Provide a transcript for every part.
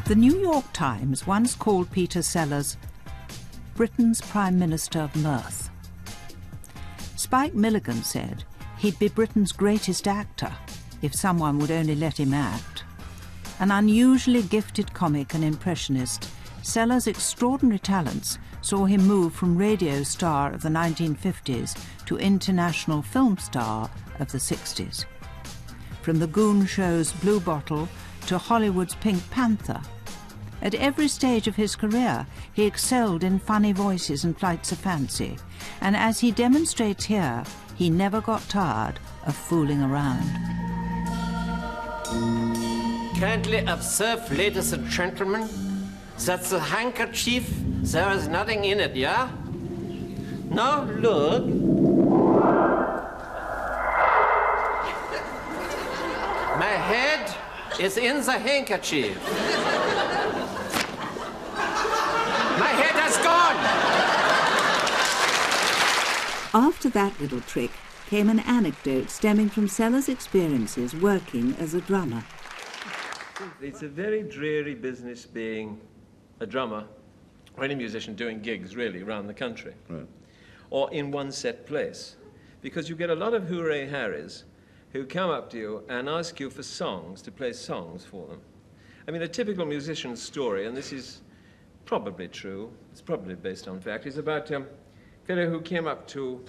The New York Times once called Peter Sellers Britain's Prime Minister of Mirth. Spike Milligan said he'd be Britain's greatest actor if someone would only let him act. An unusually gifted comic and impressionist, Sellers' extraordinary talents saw him move from radio star of the 1950s to international film star of the 60s. From the Goon Show's Blue Bottle to Hollywood's Pink Panther, at every stage of his career, he excelled in funny voices and flights of fancy, and as he demonstrates here, he never got tired of fooling around. Kindly observe, ladies and gentlemen, that the handkerchief, there is nothing in it, yeah? Now look. My head is in the handkerchief. My head has gone! After that little trick came an anecdote stemming from Sellers' experiences working as a drummer. It's a very dreary business being a drummer or any musician doing gigs, really, around the country. Right. Or in one set place. Because you get a lot of hooray harrys who come up to you and ask you for songs, to play songs for them. I mean, a typical musician's story, and this is probably true, it's probably based on fact, is about a fellow who came up to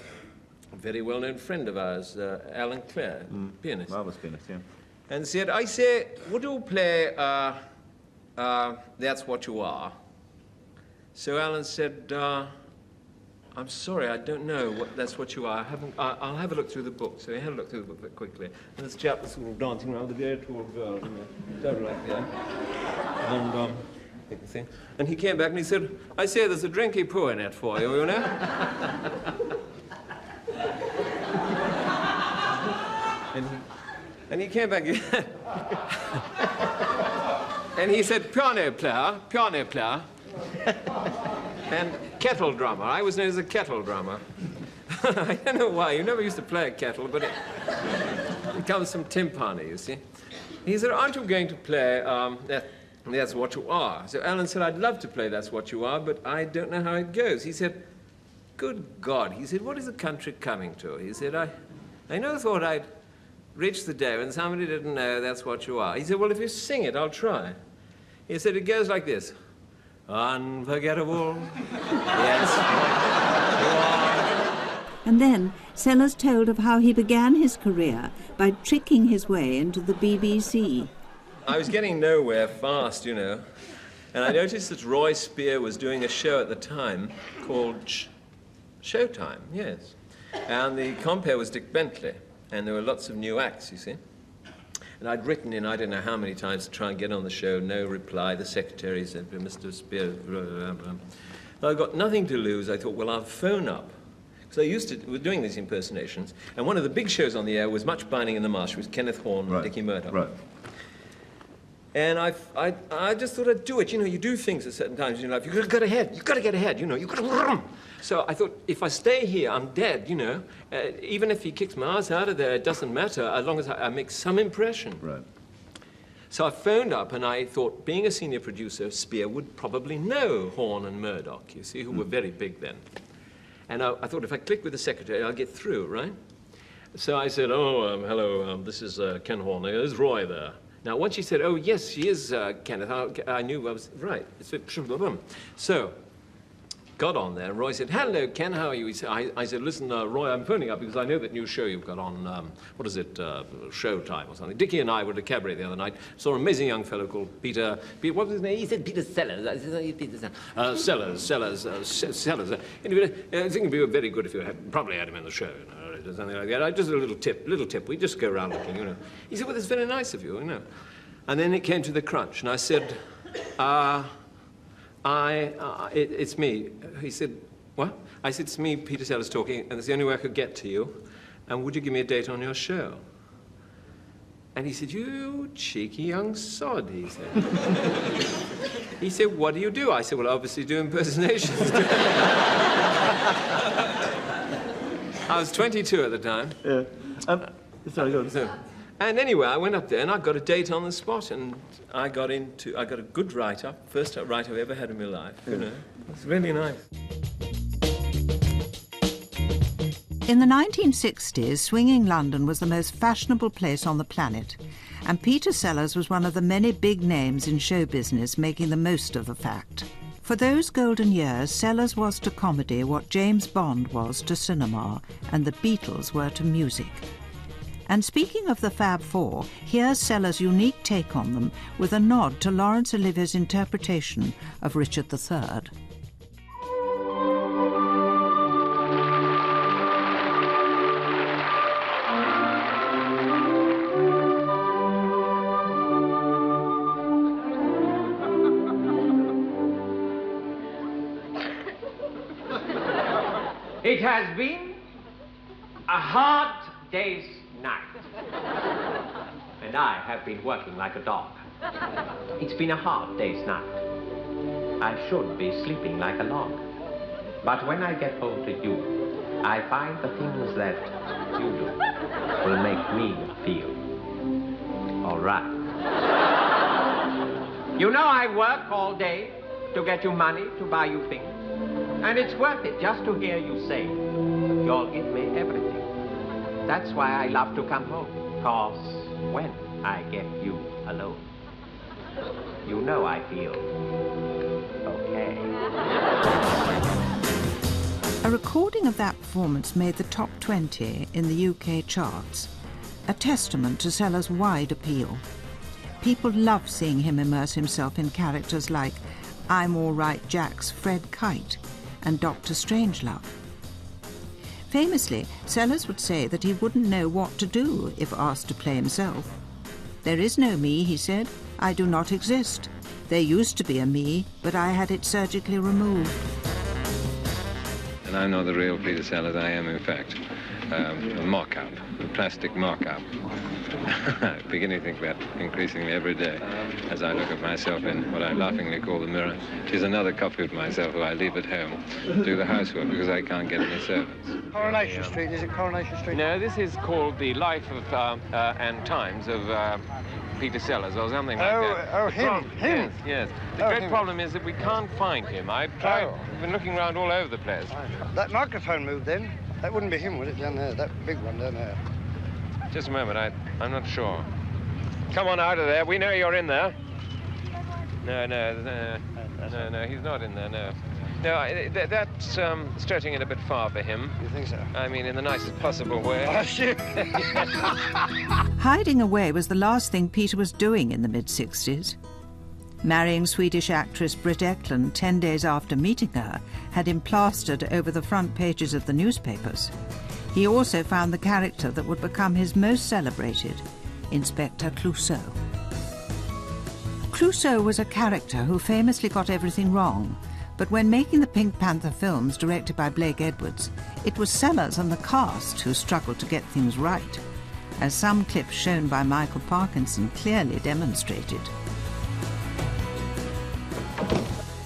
a very well-known friend of ours, Alan Clare, pianist. Marvelous pianist, yeah. And said, I say, would you play That's What You Are? So Alan said, I'm sorry, I don't know what That's What You Are. I'll have a look through the book. So he had a look through the book very quickly. And this chap was sort of dancing around with a very tall girl, you know, down like that. And he came back and he said, I say, there's a drinky poo in it for you, you know? And he came back again. And he said, piano player, and kettle drummer. I was known as a kettle drummer. I don't know why. You never used to play a kettle, but it comes from timpani, you see. He said, aren't you going to play That's What You Are? So Alan said, I'd love to play That's What You Are, but I don't know how it goes. He said, good God. He said, what is the country coming to? He said, I thought I'd reach the day when somebody didn't know That's What You Are. He said, well, if you sing it, I'll try. He said, it goes like this. Unforgettable, yes. And then Sellers told of how he began his career by tricking his way into the BBC. I was getting nowhere fast, you know, and I noticed that Roy Spear was doing a show at the time called Showtime, yes. And the compere was Dick Bentley, and there were lots of new acts, you see. And I'd written in, I don't know how many times, to try and get on the show, no reply. The secretary said, Mr. Spear, blah, blah, blah. I got nothing to lose. I thought, well, I'll phone up. Because I was doing these impersonations, and one of the big shows on the air was Much Binding in the Marsh, with Kenneth Horne and Dickie Murdoch. Right. And I just thought I'd do it. You know, you do things at certain times in your life. You've got to get ahead. You've got to get ahead, you know. You've got to... So I thought, if I stay here, I'm dead, you know. Even if he kicks my ass out of there, it doesn't matter, as long as I make some impression. Right. So I phoned up, and I thought, being a senior producer, Spear would probably know Horne and Murdoch, you see, who were very big then. And I thought, if I click with the secretary, I'll get through, right? So I said, hello, this is Ken Horne. There's Roy there. Now, once she said, oh, yes, she is Kenneth, I knew I was right. So, got on there, and Roy said, hello, Ken, how are you? He said, I said, listen, Roy, I'm phoning up because I know that new show you've got on, what is it, Showtime or something. Dickie and I were at a cabaret the other night, saw an amazing young fellow called Peter, what was his name? He said Peter Sellers. I said, Peter Sellers. Anyway, I think it'd be very good if you probably had him in the show, you know. Or something like that. Just a little tip. We just go around looking, you know. He said, well, that's very nice of you, you know. And then it came to the crunch, and I said, it's me. He said, what? I said, it's me, Peter Sellers talking, and it's the only way I could get to you. And would you give me a date on your show? And he said, you cheeky young sod, he said. He said, what do you do? I said, well, obviously do impersonations. I was 22 at the time. Yeah. Sorry, go on. So, And anyway, I went up there and I got a date on the spot, and I got a good write-up, first write I've ever had in my life, you know. It's really nice. In the 1960s, swinging London was the most fashionable place on the planet, and Peter Sellers was one of the many big names in show business making the most of the fact. For those golden years, Sellers was to comedy what James Bond was to cinema, and the Beatles were to music. And speaking of the Fab Four, here's Sellers' unique take on them with a nod to Laurence Olivier's interpretation of Richard III. It has been a hard day's night. And I have been working like a dog. It's been a hard day's night. I should be sleeping like a log. But when I get home to you, I find the things that you do will make me feel all right. You know I work all day to get you money to buy you things. And it's worth it just to hear you say, you'll give me everything. That's why I love to come home, 'cause when I get you alone, you know I feel okay. A recording of that performance made the top 20 in the UK charts, a testament to Sellers' wide appeal. People love seeing him immerse himself in characters like I'm All Right Jack's Fred Kite and Dr. Strangelove. Famously, Sellers would say that he wouldn't know what to do if asked to play himself. There is no me, he said. I do not exist. There used to be a me, but I had it surgically removed. And I'm not the real Peter Sellers. I am, in fact, a mock-up, a plastic mock-up. I'm beginning to think that increasingly every day as I look at myself in what I laughingly call the mirror. She's another copy of myself who I leave at home to do the housework because I can't get any servants. Coronation Street, is it Coronation Street? No, this is called The Life of and Times of Peter Sellers or something like that. Oh, him. Yes. The great problem is that we can't find him. I've been looking around all over the place. That microphone moved then. That wouldn't be him, would it, down there? That big one down there. Just a moment, I'm not sure. Come on out of there. We know you're in there. No, he's not in there, no. No, that's stretching it a bit far for him. You think so? I mean, in the nicest possible way. Oh, shit. Hiding away was the last thing Peter was doing in the mid-60s. Marrying Swedish actress Britt Ekland 10 days after meeting her had him plastered over the front pages of the newspapers. He also found the character that would become his most celebrated, Inspector Clouseau. Clouseau was a character who famously got everything wrong, but when making the Pink Panther films directed by Blake Edwards, it was Sellers and the cast who struggled to get things right, as some clips shown by Michael Parkinson clearly demonstrated.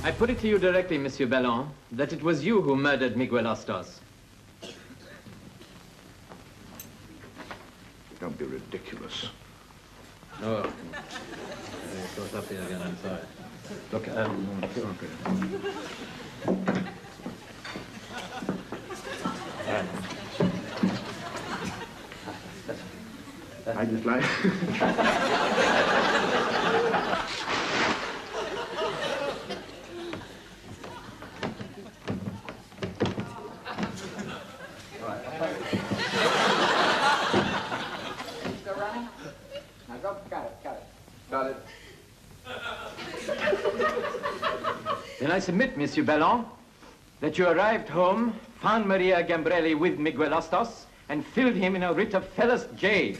I put it to you directly, Monsieur Ballon, that it was you who murdered Miguel Ostos. Don't be ridiculous. Oh. Close up here again, I'm sorry. Look, I just like... Got it. Then I submit, Monsieur Ballon, that you arrived home, found Maria Gambrelli with Miguel Ostos, and filled him in a writ of fellas jail.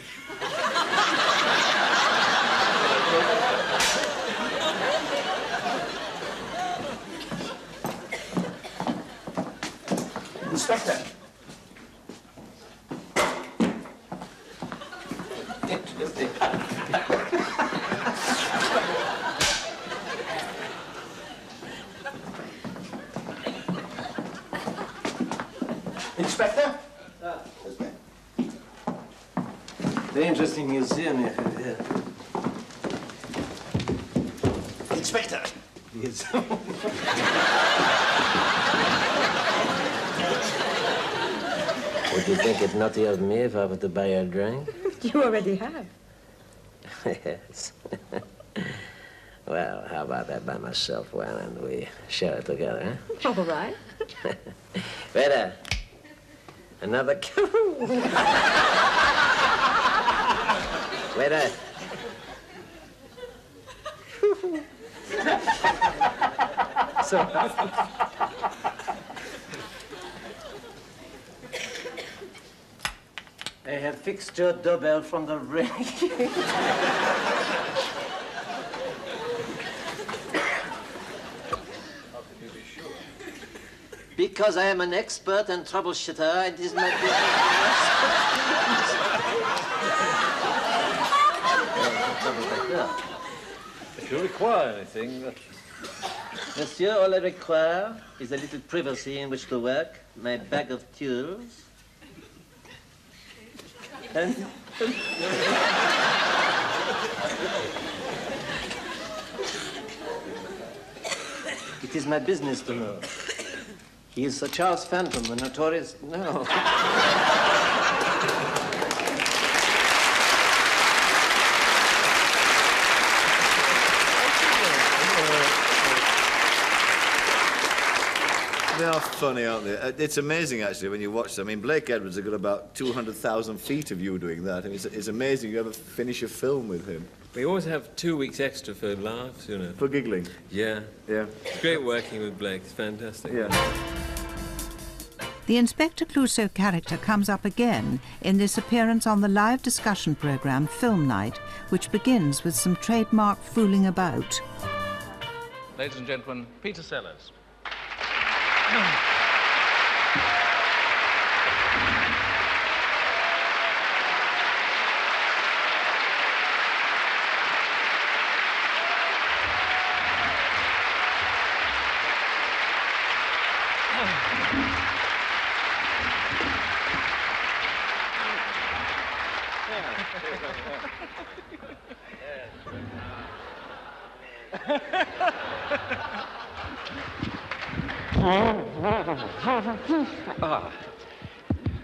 Inspector. Inspector? Very interesting museum here. Inspector! Yes. Would you think it naughty of me if I were to buy you a drink? You already have. Yes. Well, how about that by myself? Why don't we share it together, huh? All right. Waiter, another Waiter. So... I have fixed your doorbell from the ring. Because I am an expert and troubleshooter, it is my business. If you require anything, Monsieur, all I require is a little privacy in which to work, my bag of tools, and... It is my business to know. He is Sir Charles Phantom, the notorious... No. They are funny, aren't they? It's amazing, actually, when you watch them. I mean, Blake Edwards has got about 200,000 feet of you doing that. I mean, it's amazing you ever finish a film with him. We always have 2 weeks extra for laughs, you know. For giggling? Yeah. Yeah. It's great working with Blake. It's fantastic. Yeah. The Inspector Clouseau character comes up again in this appearance on the live discussion programme Film Night, which begins with some trademark fooling about. Ladies and gentlemen, Peter Sellers. Ah.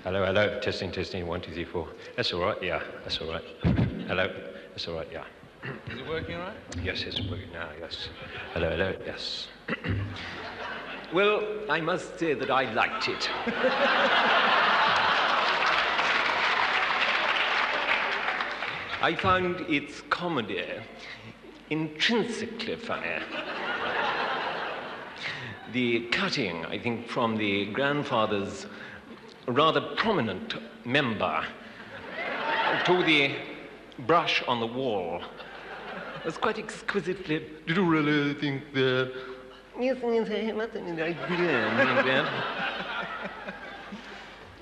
Hello, hello. Testing, testing. 1, 2, 3, 4. That's all right. Yeah, that's all right. Hello. That's all right. Yeah. Is it working all right? Yes, it's working now. Yes. Hello, hello. Yes. Well, I must say that I liked it. I found its comedy intrinsically funny. The cutting, I think, from the grandfather's rather prominent member to the brush on the wall was quite exquisitely... Did you really think that?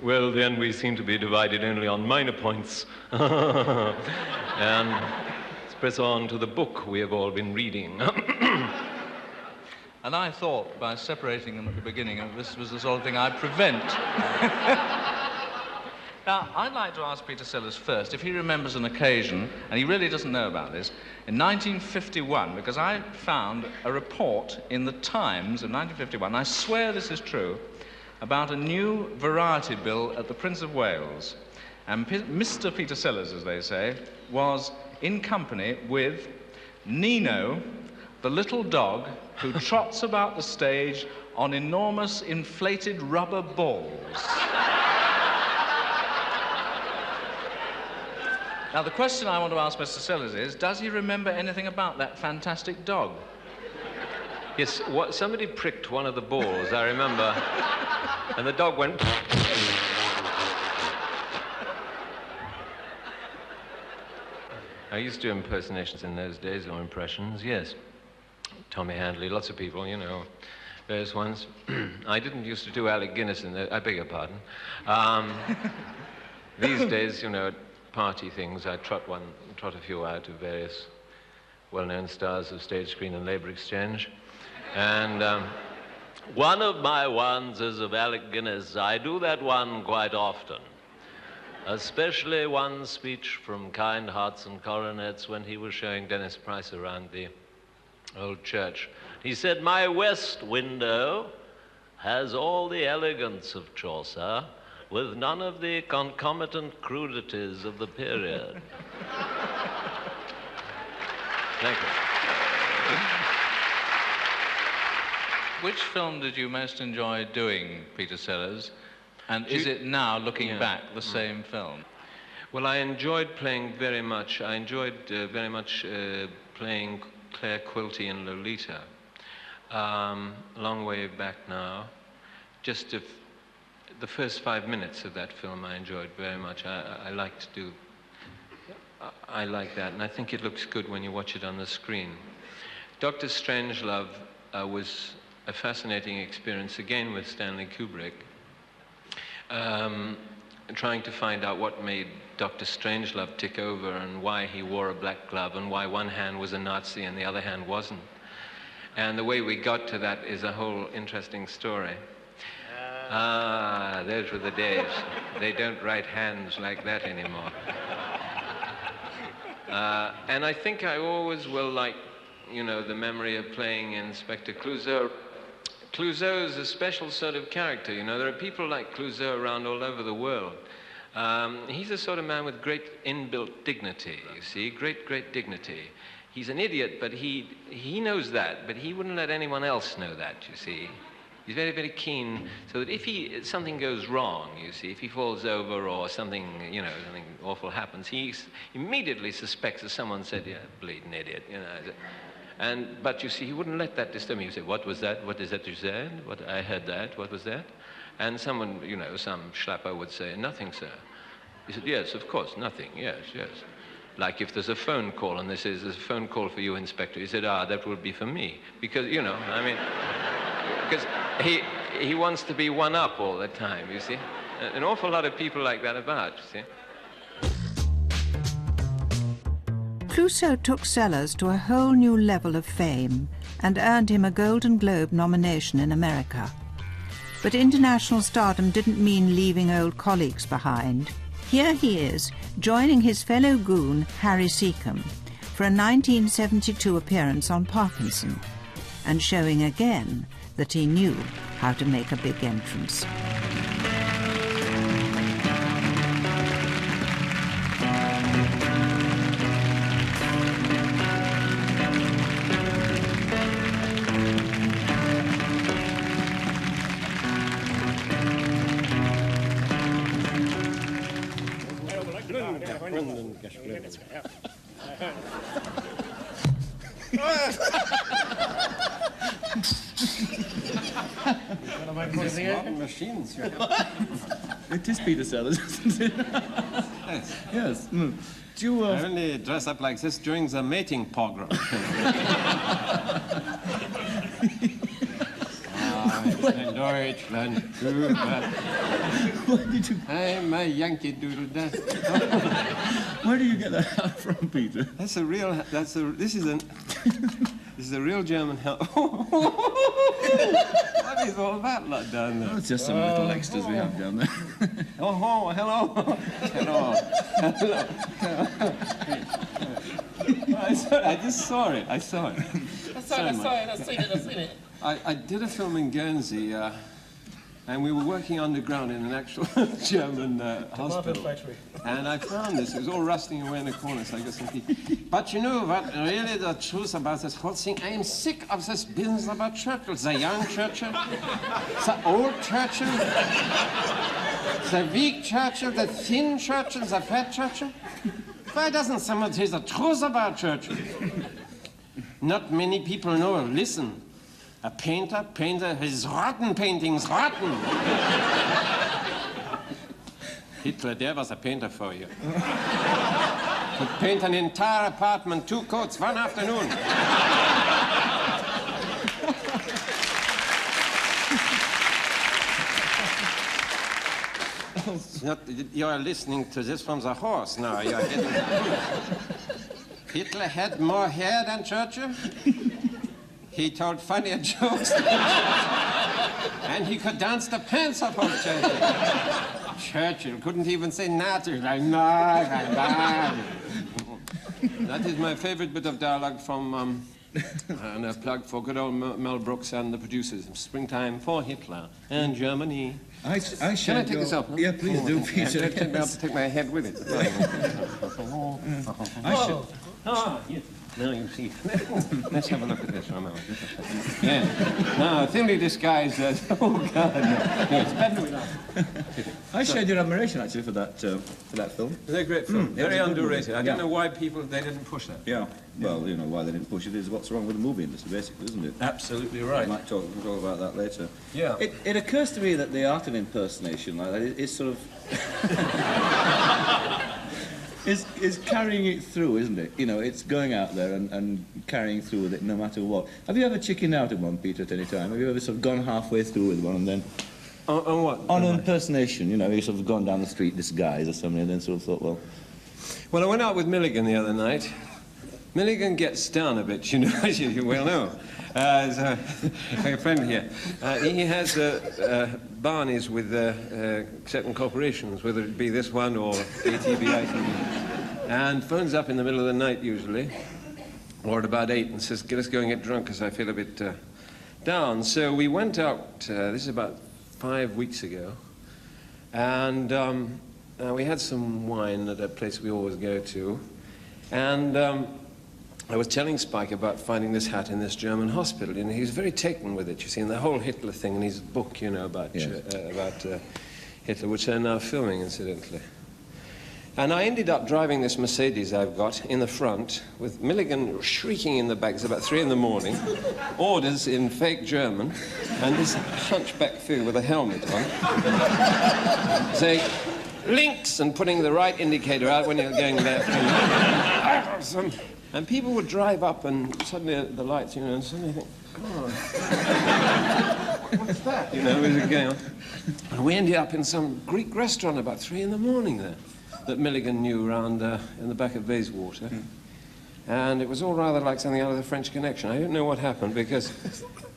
Well, then we seem to be divided only on minor points. And let's press on to the book we have all been reading. And I thought, by separating them at the beginning, this was the sort of thing I'd prevent. Now, I'd like to ask Peter Sellers first if he remembers an occasion, and he really doesn't know about this, in 1951, because I found a report in the Times of 1951, I swear this is true, about a new variety bill at the Prince of Wales. And Mr. Peter Sellers, as they say, was in company with Nino, the little dog who trots about the stage on enormous inflated rubber balls. Now, the question I want to ask Mr. Sellers is, does he remember anything about that fantastic dog? Yes, somebody pricked one of the balls, I remember, and the dog went... I used to do impersonations in those days, or impressions, yes. Tommy Handley, lots of people, you know, various ones. I didn't used to do Alec Guinness in the... I beg your pardon. These days, you know, at party things, I trot a few out of various well-known stars of stage, screen, and labor exchange. And one of my ones is of Alec Guinness. I do that one quite often. especially one speech from Kind Hearts and Coronets when he was showing Dennis Price around the old church. He said, "My west window has all the elegance of Chaucer, with none of the concomitant crudities of the period." Thank you. Which film did you most enjoy doing, Peter Sellers? And is it now, looking back, the same film? Well, I enjoyed playing very much. I enjoyed very much playing Claire Quilty in Lolita. A long way back now. Just the first 5 minutes of that film I enjoyed very much. I like to do... I like that, and I think it looks good when you watch it on the screen. Dr. Strangelove was a fascinating experience, again with Stanley Kubrick, trying to find out what made Dr. Strangelove tick over and why he wore a black glove and why one hand was a Nazi and the other hand wasn't. And the way we got to that is a whole interesting story. Those were the days. They don't write hands like that anymore. And I think I always will like, you know, the memory of playing Inspector Clouseau. Clouseau's a special sort of character, you know. There are people like Clouseau around all over the world. He's a sort of man with great inbuilt dignity, you see, great dignity. He's an idiot, but he knows that, but he wouldn't let anyone else know that, you see. He's very, very keen, so that if something goes wrong, you see, if he falls over or something, you know, something awful happens, he immediately suspects that someone said, "Yeah, bleeding idiot," you know. But you see, he wouldn't let that disturb him. He said, "What was that? What is that you said? What, I heard that. What was that?" And someone, you know, some schlapper would say, "Nothing, sir." He said, "Yes, of course, nothing, yes, yes." Like if there's a phone call and this is a phone call for you, Inspector. He said, "That would be for me." Because, you know, I mean, because he wants to be one up all the time, you see. An awful lot of people like that about, you see. Clouseau took Sellers to a whole new level of fame and earned him a Golden Globe nomination in America. But international stardom didn't mean leaving old colleagues behind. Here he is, joining his fellow goon, Harry Seacombe, for a 1972 appearance on Parkinson, and showing again that he knew how to make a big entrance. Machines. It is Peter Sellers, isn't it? Yes. Yes. Mm. Do you, I only dress up like this during the mating pogrom. Deutschland, I'm a Yankee Doodle Dust. Where do you get that out from, Peter? This is a real German hell. What is all that lot down there? Oh, it's just some little extras we have down there. Oh, hello. Hello. I just saw it. I saw it. I've seen it. I did a film in Guernsey, and we were working underground in an actual German hospital. And I found this. It was all rusting away in the corner, so I got some key. But you know what? Really, the truth about this whole thing, I am sick of this business about Churchill. The young Churchill, the old Churchill, the weak Churchill, the thin Churchill, the fat Churchill. Why doesn't someone tell the truth about Churchill? Not many people know. Listen. A painter his rotten paintings, rotten. Hitler, there was a painter for you. Could paint an entire apartment, 2 coats, one afternoon. You are listening to this from the horse now. You are getting... Hitler had more hair than Churchill. He told funnier jokes. And he could dance the pants off of Churchill. Churchill couldn't even say natter. Like, nah. That is my favourite bit of dialogue from, and a plug for good old Mel Brooks and the producers. Springtime for Hitler and Germany. Can I take this off? Yeah, please do, Peter. I have to take my head with it. Yes. Now you see. Let's have a look at this one. Yeah. Now, thinly disguised as... Oh, God. Yes, better without. I shared your admiration, actually, for that film. It's a great film. Very underrated. I don't know why they didn't push that. Yeah. Well, you know, why they didn't push it is what's wrong with the movie industry, basically, isn't it? Absolutely right. We might talk about that later. Yeah. It occurs to me that the art of impersonation like that is sort of... is carrying it through, isn't it? You know, it's going out there and carrying through with it no matter what. Have you ever chickened out of one, Peter, at any time? Have you ever sort of gone halfway through with one and then... On what? On impersonation, you know, you sort of gone down the street disguised or something and then sort of thought, well... Well, I went out with Milligan the other night. Milligan gets down a bit, you know, as you well know. A friend here. He has Barneys with certain corporations, whether it be this one or ATB, and phones up in the middle of the night usually, or at about 8, and says, let's go and get drunk because I feel a bit down. So we went out, this is about 5 weeks ago, and we had some wine at a place we always go to, and I was telling Spike about finding this hat in this German hospital, and he was very taken with it, you see, and the whole Hitler thing in his book, you know, about Hitler, which they're now filming, incidentally. And I ended up driving this Mercedes I've got in the front, with Milligan shrieking in the back. It's about 3 in the morning, orders in fake German, and this hunchback figure with a helmet on, saying, links, and putting the right indicator out when you're going left. And people would drive up, and suddenly the lights, you know, and suddenly think, God, what's that? You know, is it going on? And we ended up in some Greek restaurant about 3 in the morning there, that Milligan knew around in the back of Bayswater. And it was all rather like something out of the French Connection. I don't know what happened, because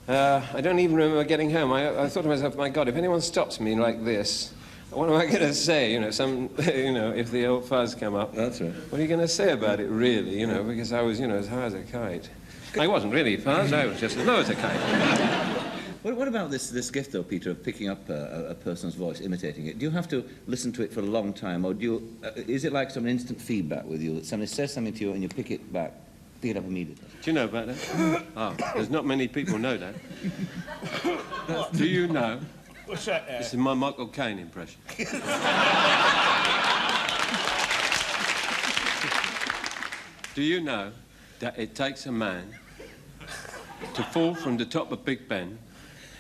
I don't even remember getting home. I thought to myself, my God, if anyone stops me like this, what am I going to say? You know, if the old fuzz come up. That's right. What are you going to say about it, really? You know, because I was, you know, as high as a kite. I wasn't really fuzz. I was just as low as a kite. What about this gift, though, Peter, of picking up a person's voice, imitating it? Do you have to listen to it for a long time, or is it like some instant feedback with you, that somebody says something to you and you pick it up immediately? Do you know about that? Oh, there's not many people know that. Do you know? What's that? This is my Michael Caine impression. Do you know that it takes a man to fall from the top of Big Ben?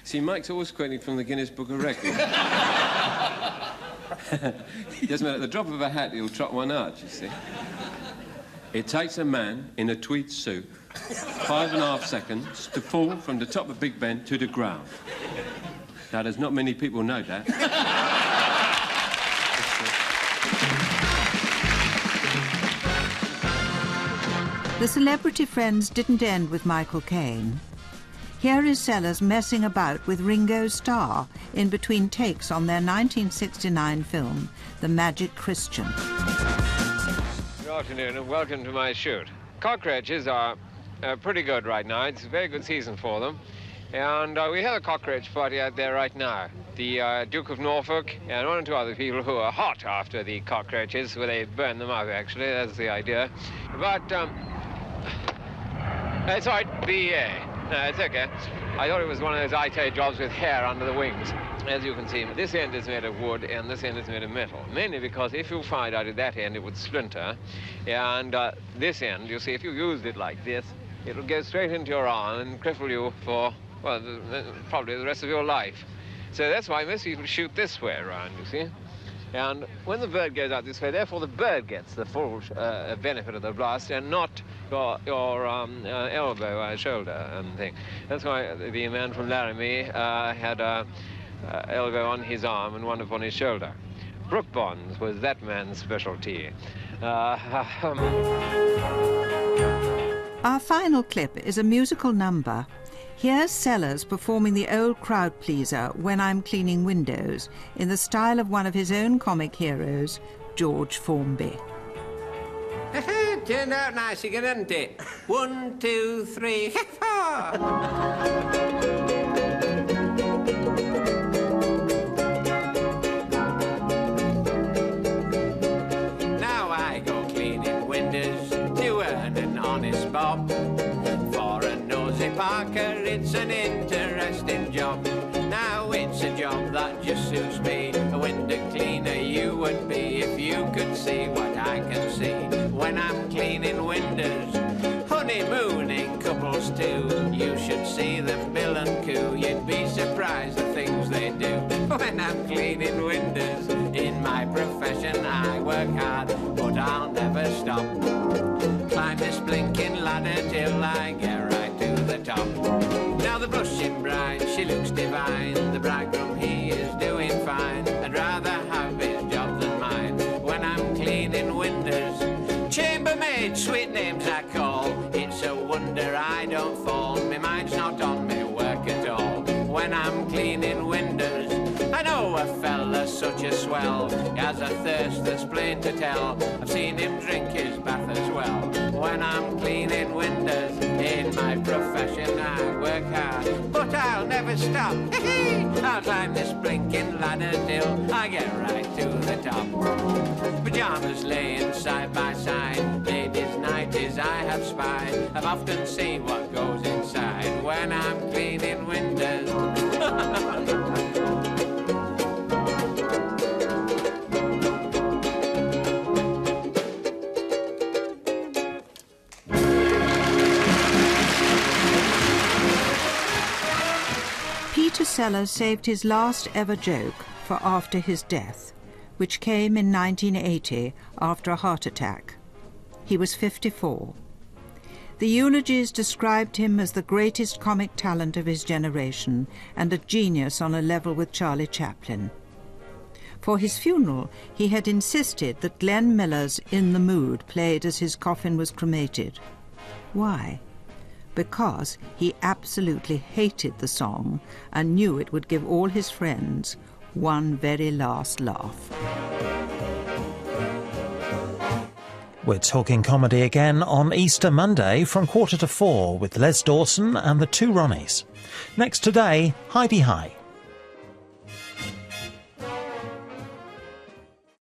See, Mike's always quoting from the Guinness Book of Records. Doesn't matter, at the drop of a hat, he'll trot one out, you see. It takes a man in a tweed suit 5.5 seconds to fall from the top of Big Ben to the ground. Now, there's not many people know that. The celebrity friends didn't end with Michael Caine. Here is Sellers messing about with Ringo Starr in between takes on their 1969 film, The Magic Christian. Good afternoon and welcome to my shoot. Cockroaches are pretty good right now. It's a very good season for them. And we have a cockroach party out there right now. The Duke of Norfolk and 1 or 2 other people who are hot after the cockroaches, where they burn them up, actually. That's the idea. But, it's all right, BA. No, it's okay. I thought it was one of those IT jobs with hair under the wings. As you can see, this end is made of wood and this end is made of metal. Mainly because if you fired out at that end, it would splinter. And this end, you see, if you used it like this, it would go straight into your arm and cripple you for, well, probably the rest of your life. So that's why most people shoot this way around, you see. And when the bird goes out this way, therefore the bird gets the full benefit of the blast and not your elbow or shoulder and thing. That's why the man from Laramie had an elbow on his arm and one upon his shoulder. Brook Bonds was that man's specialty. Our final clip is a musical number. Here's Sellers performing the old crowd pleaser When I'm Cleaning Windows in the style of one of his own comic heroes, George Formby. Turned out nice again, didn't it? 1, 2, 3, 4. Now I go cleaning windows to earn an honest bob. For a nosy Parker, it's an interesting job. Now it's a job that just suits me. A window cleaner you would be if you could see what I can see when I'm cleaning windows. Honeymooning couples too, you should see them bill and coo. You'd be surprised the things they do when I'm cleaning windows. In my profession I work hard, but I'll never stop. Climb this blinking ladder till I get right to the top. Now the blushing bride, she looks divine. The bridegroom, he is doing fine. I'd rather have his job than mine when I'm cleaning windows. Chambermaid, sweet names I call. It's a wonder I don't fall. My mind's not on me work at all when I'm cleaning windows. I know a fella such a swell, he has a thirst that's plain to tell. I've seen him drink his bath as well when I'm cleaning windows. In my profession I work hard, but I'll never stop. I'll climb this blinking ladder till I get right to the top. Pyjamas laying side by side, ladies' nighties I have spied. I've often seen what goes inside when I'm cleaning windows. Peter Sellers saved his last ever joke for after his death, which came in 1980 after a heart attack. He was 54. The eulogies described him as the greatest comic talent of his generation and a genius on a level with Charlie Chaplin. For his funeral, he had insisted that Glenn Miller's In the Mood played as his coffin was cremated. Why? Because he absolutely hated the song and knew it would give all his friends one very last laugh. We're talking comedy again on Easter Monday from 3:45 with Les Dawson and the Two Ronnies. Next today, Heidi High.